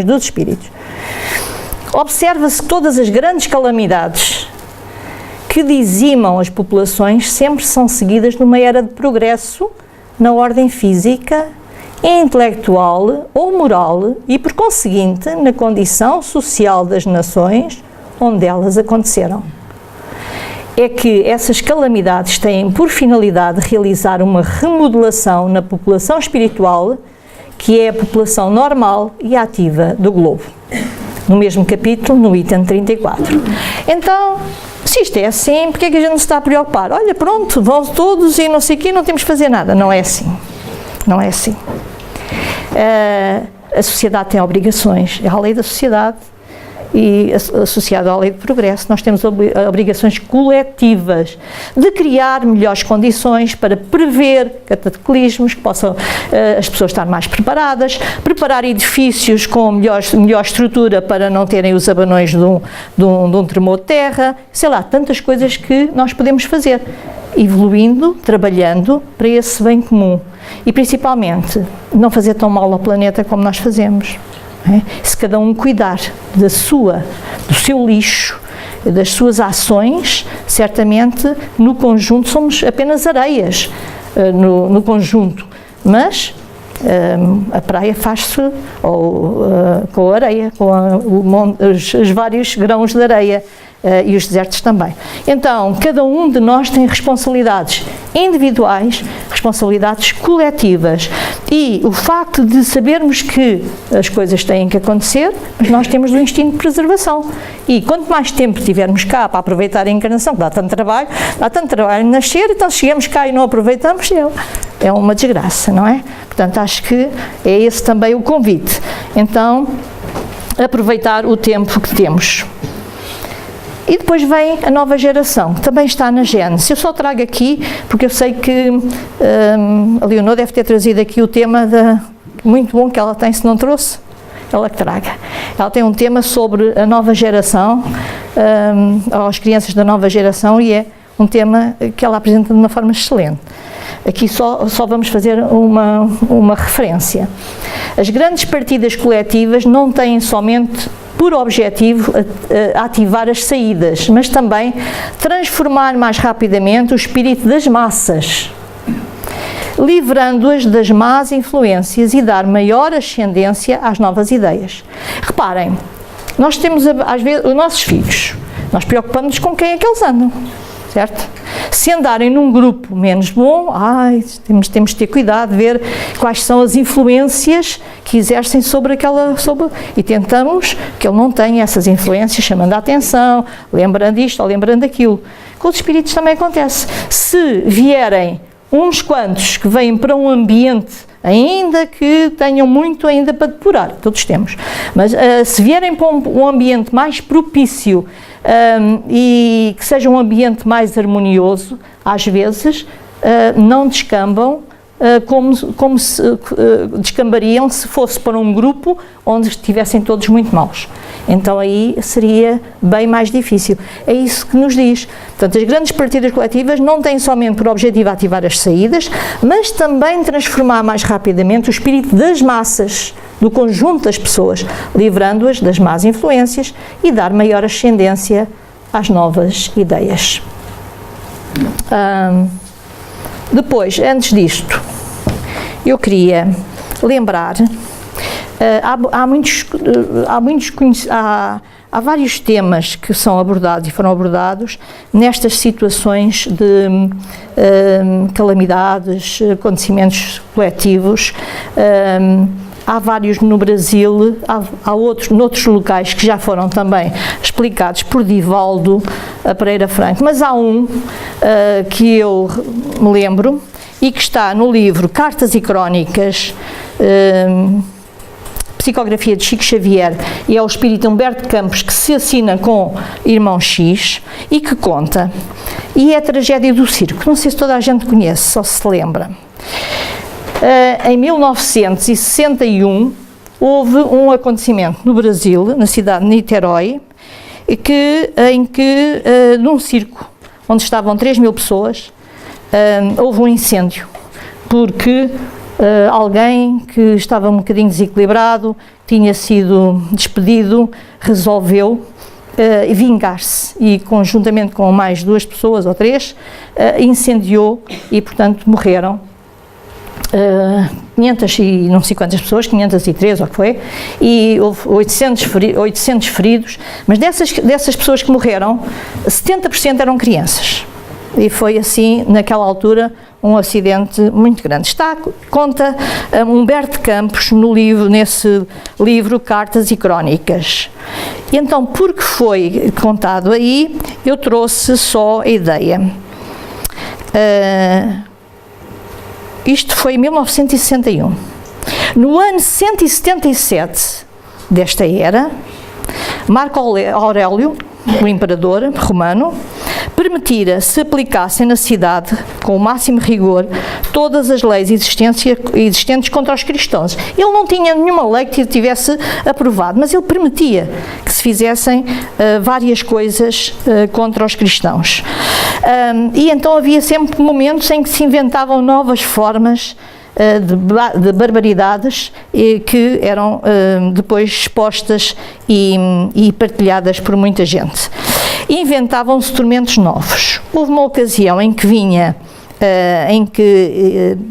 S1: dos espíritos. Observa-se que todas as grandes calamidades que dizimam as populações sempre são seguidas de uma era de progresso na ordem física, intelectual ou moral e, por conseguinte, na condição social das nações onde elas aconteceram. É que essas calamidades têm por finalidade realizar uma remodelação na população espiritual, que é a população normal e ativa do globo. No mesmo capítulo, no item 34. Então, se isto é assim, porque é que a gente não se está a preocupar? Olha, pronto, vão todos e não sei o quê, não temos que fazer nada. Não é assim. Não é assim. A sociedade tem obrigações, é a lei da sociedade. E associado à lei de progresso, nós temos obrigações coletivas de criar melhores condições para prever cataclismos, que possam as pessoas estar mais preparadas, preparar edifícios com melhor estrutura para não terem os abanões de um tremor de terra, sei lá, tantas coisas que nós podemos fazer, evoluindo, trabalhando para esse bem comum e principalmente não fazer tão mal ao planeta como nós fazemos. Se cada um cuidar do seu lixo, das suas ações, certamente no conjunto somos apenas areias no conjunto, mas a praia faz-se com a areia, com os vários grãos de areia. E os desertos também. Então, cada um de nós tem responsabilidades individuais, responsabilidades coletivas e o facto de sabermos que as coisas têm que acontecer, mas nós temos o instinto de preservação e quanto mais tempo tivermos cá para aproveitar a encarnação, que dá tanto trabalho nascer, então se chegamos cá e não aproveitamos, é uma desgraça, não é? Portanto, acho que é esse também o convite. Então, aproveitar o tempo que temos. E depois vem a nova geração, que também está na Gênesis. Eu só trago aqui, porque eu sei que a Leonor deve ter trazido aqui o tema muito bom que ela tem, se não trouxe, ela que traga. Ela tem um tema sobre a nova geração, às crianças da nova geração, e é um tema que ela apresenta de uma forma excelente. Aqui só vamos fazer uma referência. As grandes partidas coletivas não têm somente por objetivo ativar as saídas, mas também transformar mais rapidamente o espírito das massas, livrando-as das más influências e dar maior ascendência às novas ideias. Reparem, nós temos às vezes os nossos filhos, nós preocupamos-nos com quem é que eles andam, certo? Se andarem num grupo menos bom, temos de ter cuidado, ver quais são as influências que exercem e tentamos que ele não tenha essas influências, chamando a atenção, lembrando isto ou lembrando aquilo. Com os espíritos também acontece. Se vierem uns quantos que vêm para um ambiente, ainda que tenham muito ainda para depurar, todos temos, mas se vierem para um ambiente mais propício e que seja um ambiente mais harmonioso, às vezes não descambam como se descambariam se fosse para um grupo onde estivessem todos muito maus. Então aí seria bem mais difícil. É isso que nos diz. Portanto, as grandes partidas coletivas não têm somente por objetivo ativar as saídas, mas também transformar mais rapidamente o espírito das massas, do conjunto das pessoas, livrando-as das más influências e dar maior ascendência às novas ideias. Depois, antes disto, eu queria lembrar, há vários temas que são abordados e foram abordados nestas situações de calamidades, acontecimentos coletivos. Há vários no Brasil, há outros noutros locais que já foram também explicados por Divaldo Pereira Franco, mas há um que eu me lembro e que está no livro Cartas e Crónicas, Psicografia de Chico Xavier, e é o espírito Humberto Campos que se assina com Irmão X e que conta, e é a tragédia do circo. Não sei se toda a gente conhece ou se lembra. Em 1961 houve um acontecimento no Brasil, na cidade de Niterói, em que num circo onde estavam 3.000 pessoas, houve um incêndio, porque alguém que estava um bocadinho desequilibrado, tinha sido despedido, resolveu vingar-se e, conjuntamente com mais 2 pessoas ou 3, incendiou e, portanto, morreram 500 e não sei quantas pessoas, 503 ou o que foi, e houve 800 feridos, mas dessas pessoas que morreram, 70% eram crianças. E foi assim, naquela altura, um acidente muito grande. Conta Humberto Campos nesse livro Cartas e Crónicas. E então, porque foi contado aí, eu trouxe só a ideia. Isto foi em 1961. No ano 177 desta era, Marco Aurélio, o imperador romano, permitira se aplicassem na cidade, com o máximo rigor, todas as leis existentes contra os cristãos. Ele não tinha nenhuma lei que tivesse aprovado, mas ele permitia que se fizessem várias coisas contra os cristãos. E então havia sempre momentos em que se inventavam novas formas de barbaridades que eram depois expostas e partilhadas por muita gente. Inventavam-se tormentos novos. Houve uma ocasião em que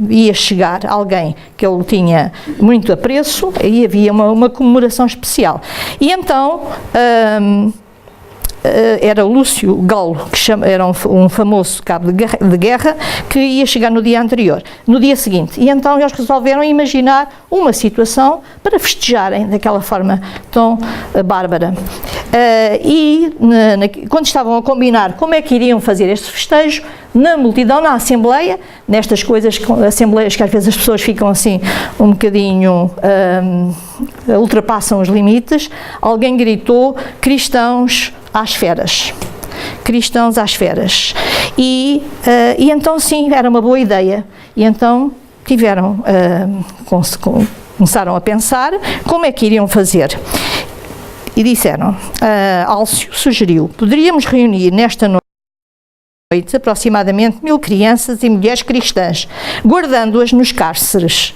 S1: ia chegar alguém que ele tinha muito apreço e havia uma comemoração especial. E então era o Lúcio Galo, era um famoso cabo de guerra, que ia chegar no dia anterior, no dia seguinte. E então eles resolveram imaginar uma situação para festejarem daquela forma tão bárbara. Quando estavam a combinar como é que iriam fazer este festejo, na multidão, na Assembleia, nestas coisas, assembleias que às vezes as pessoas ficam assim um bocadinho, ultrapassam os limites, alguém gritou: cristãos às feras. Cristãos às feras. E então sim, era uma boa ideia. E então começaram a pensar como é que iriam fazer. E disseram, Álcio sugeriu: poderíamos reunir nesta noite aproximadamente 1000 crianças e mulheres cristãs, guardando-as nos cárceres.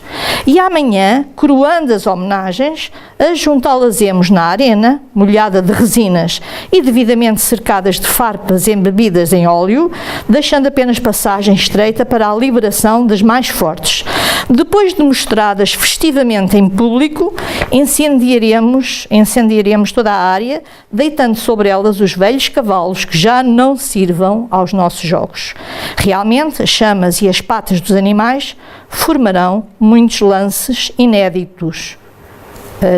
S1: E amanhã, coroando as homenagens, ajuntá-las-emos na arena, molhada de resinas e devidamente cercadas de farpas embebidas em óleo, deixando apenas passagem estreita para a liberação das mais fortes. Depois de mostradas festivamente em público, incendiaremos toda a área, deitando sobre elas os velhos cavalos que já não sirvam aos nossos jogos. Realmente, as chamas e as patas dos animais formarão muitos lances inéditos,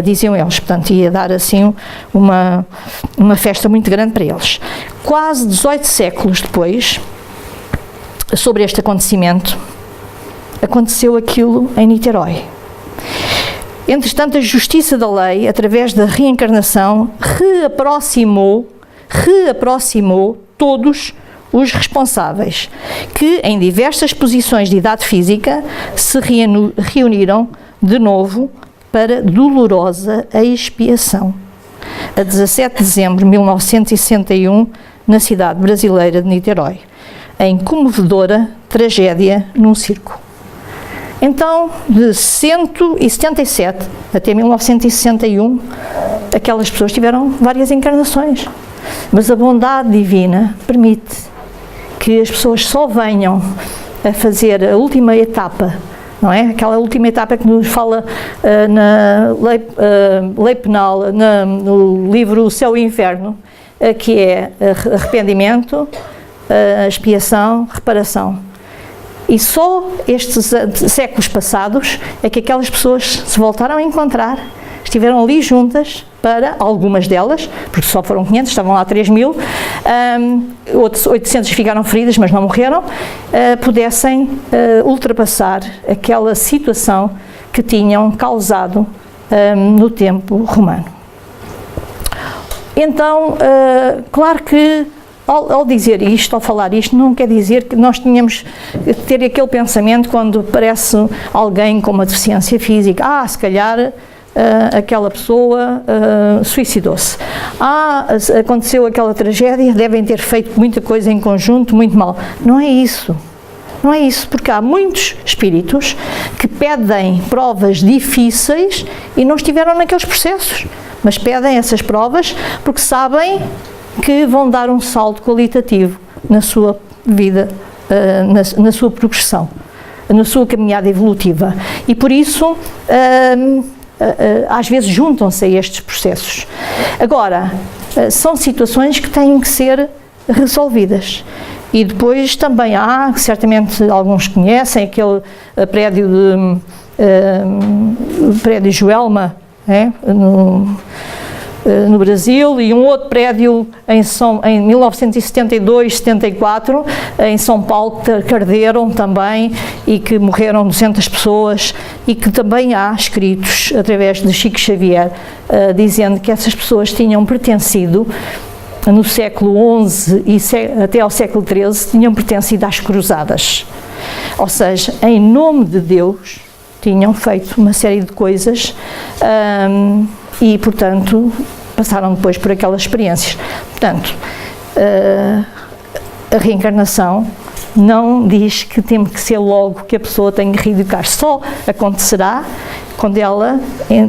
S1: diziam eles. Portanto, ia dar assim uma festa muito grande para eles. Quase 18 séculos depois, sobre este acontecimento, aconteceu aquilo em Niterói. Entretanto, a justiça da lei, através da reencarnação, reaproximou todos os responsáveis, que em diversas posições de idade física se reuniram de novo para dolorosa expiação. A 17 de dezembro de 1961, na cidade brasileira de Niterói, em comovedora tragédia num circo. Então, de 177 até 1961, aquelas pessoas tiveram várias encarnações. Mas a bondade divina permite que as pessoas só venham a fazer a última etapa, não é? Aquela última etapa que nos fala na lei penal, no livro O Céu e o Inferno, que é arrependimento, expiação, reparação. E só estes séculos passados é que aquelas pessoas se voltaram a encontrar, estiveram ali juntas para, algumas delas, porque só foram 500, estavam lá 3.000, outros 800 ficaram feridas, mas não morreram, pudessem ultrapassar aquela situação que tinham causado no tempo romano. Então, claro que ao dizer isto, ao falar isto, não quer dizer que nós tínhamos de ter aquele pensamento quando aparece alguém com uma deficiência física, se calhar aquela pessoa suicidou-se. Aconteceu aquela tragédia, devem ter feito muita coisa em conjunto, muito mal. Não é isso. Não é isso, porque há muitos espíritos que pedem provas difíceis e não estiveram naqueles processos, mas pedem essas provas porque sabem que vão dar um salto qualitativo na sua vida, na sua progressão, na sua caminhada evolutiva. E por isso, às vezes juntam-se a estes processos. Agora, são situações que têm que ser resolvidas. E depois também há, certamente alguns conhecem, aquele prédio Joelma, no Brasil, e um outro prédio em 1972, 74, em São Paulo, que arderam também e que morreram 200 pessoas, e que também há escritos, através de Chico Xavier, dizendo que essas pessoas tinham pertencido, no século XI e até ao século XIII, tinham pertencido às cruzadas. Ou seja, em nome de Deus, tinham feito uma série de coisas e, portanto, passaram depois por aquelas experiências. Portanto, a reencarnação não diz que tem que ser logo que a pessoa tem que reeducar. Só acontecerá quando ela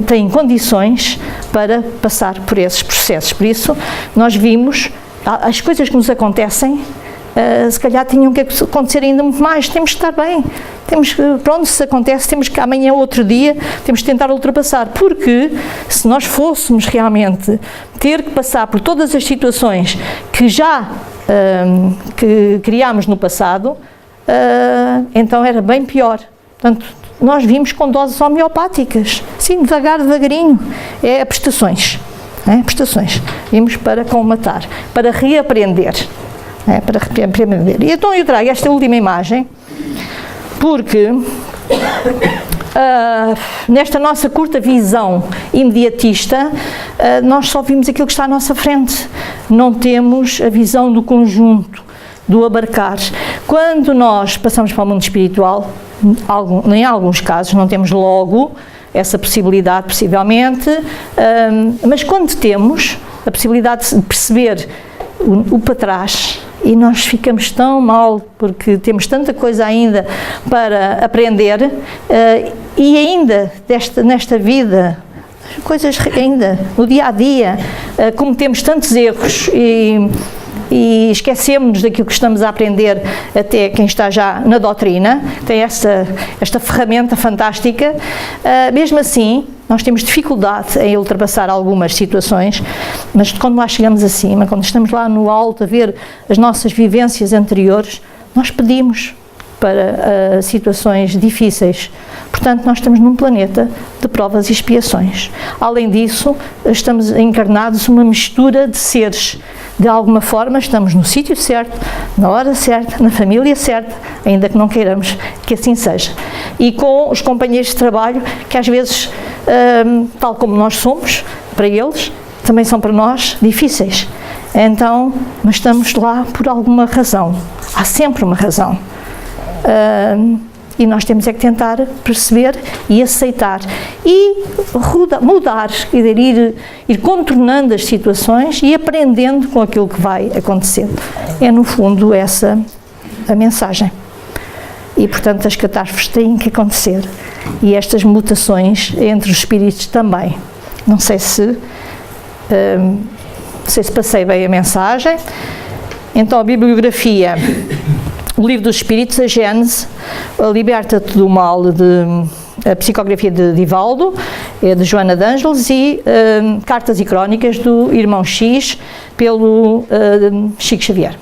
S1: tem condições para passar por esses processos. Por isso, nós vimos as coisas que nos acontecem, se calhar tinham que acontecer ainda muito mais. Temos que estar bem. Pronto, se acontece, temos que amanhã, outro dia, temos que tentar ultrapassar. Porque se nós fôssemos realmente ter que passar por todas as situações que já que criámos no passado, então era bem pior. Portanto, nós vimos com doses homeopáticas, sim, devagarinho, prestações, prestações. Vimos para colmatar, para reaprender, para reaprender. E então eu trago esta última imagem, porque nesta nossa curta visão imediatista, nós só vimos aquilo que está à nossa frente, não temos a visão do conjunto, do abarcar. Quando nós passamos para o mundo espiritual, em alguns casos não temos logo essa possibilidade, possivelmente, mas quando temos a possibilidade de perceber o para trás, e nós ficamos tão mal porque temos tanta coisa ainda para aprender, e ainda nesta vida, coisas ainda no dia a dia, cometemos tantos erros e esquecemos daquilo que estamos a aprender, até quem está já na doutrina, tem esta ferramenta fantástica. Mesmo assim, nós temos dificuldade em ultrapassar algumas situações, mas quando lá chegamos acima, quando estamos lá no alto a ver as nossas vivências anteriores, nós pedimos para situações difíceis. Portanto, nós estamos num planeta de provas e expiações. Além disso, estamos encarnados uma mistura de seres. De alguma forma, estamos no sítio certo, na hora certa, na família certa, ainda que não queiramos que assim seja. E com os companheiros de trabalho, que às vezes, tal como nós somos, para eles, também são para nós difíceis. Então, mas estamos lá por alguma razão. Há sempre uma razão. E nós temos é que tentar perceber e aceitar e mudar, ir contornando as situações e aprendendo com aquilo que vai acontecendo. É no fundo essa a mensagem. e, portanto, as catástrofes têm que acontecer. E estas mutações entre os espíritos também. Não sei se passei bem a mensagem. Então, a bibliografia, o Livro dos Espíritos, a Gênese, a Liberta-te do Mal, a psicografia de Divaldo, de Joana de Ângeles, e Cartas e Crónicas do Irmão X, pelo Chico Xavier.